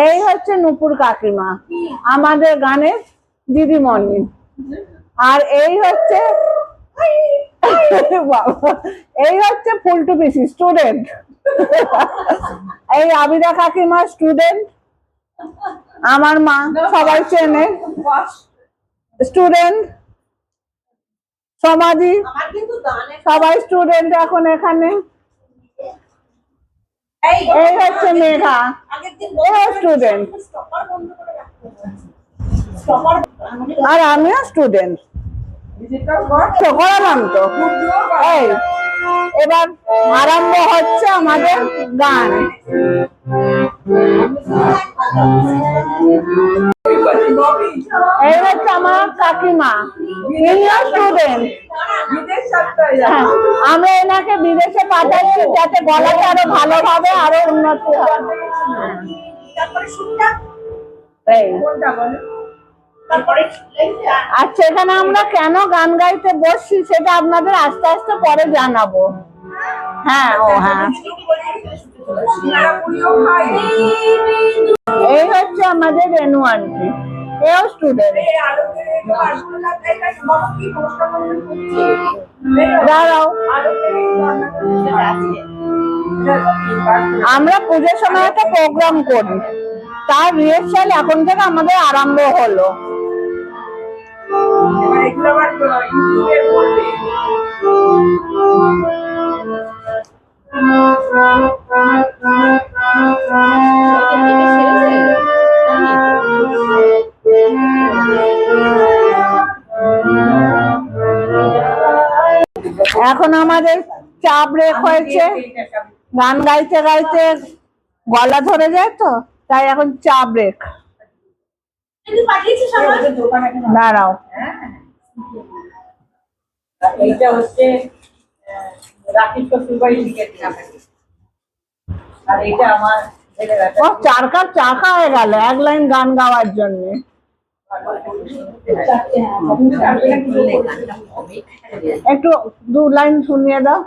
এই হচ্ছে নুপুর কাকিমা, আমাদের গানের দিদিমণি। আর এই হচ্ছে এই হচ্ছে ফুলটু পিসি স্টুডেন্ট। এই আবিদা কাকিমা স্টুডেন্ট, আমার মা সবাই চেনে স্টুডেন্ট। সমাধি সবাই স্টুডেন্ট এখন এখানে। এই হচ্ছে মেঘা, স্টুডেন্ট। আর আমিও স্টুডেন্ট। করালাম তো। এই এবার আরম্ভ হচ্ছে আমাদের গান। এই হচ্ছে আমার কাকিমা, স্টুডেন্ট। আমরা এনাকে বিদেশে পাঠাচ্ছি যাতে গলাটা আরো ভালোভাবে আরো উন্নতি হয়। আচ্ছা, এখানে আমরা কেন গান গাইতে বসছি সেটা আপনাদের আস্তে আস্তে পরে জানাবো। হ্যাঁ, ও হ্যাঁ, এই হচ্ছে আমাদের রেনু আন্টি, এও স্টুডেন্ট। দাঁড়াও, আমরা পুজোর সময় একটা প্রোগ্রাম করি, তার রিহার্সাল এখন থেকে আমাদের আরম্ভ হলো। এখন আমাদের চা ব্রেক হয়েছে, গান গাইতে গাইতে গলা ধরে যায় তো, তাই এখন চা ব্রেক। দাঁড়াও, এইটা হচ্ছে রাকিব শ্বশুরবাড়ি থেকে আর এটা আমার 4 কাপ চা খাওয়া গেল 1 লাইন গান গাওয়ার জন্য। একটু 2 লাইন শুনিয়ে দাও।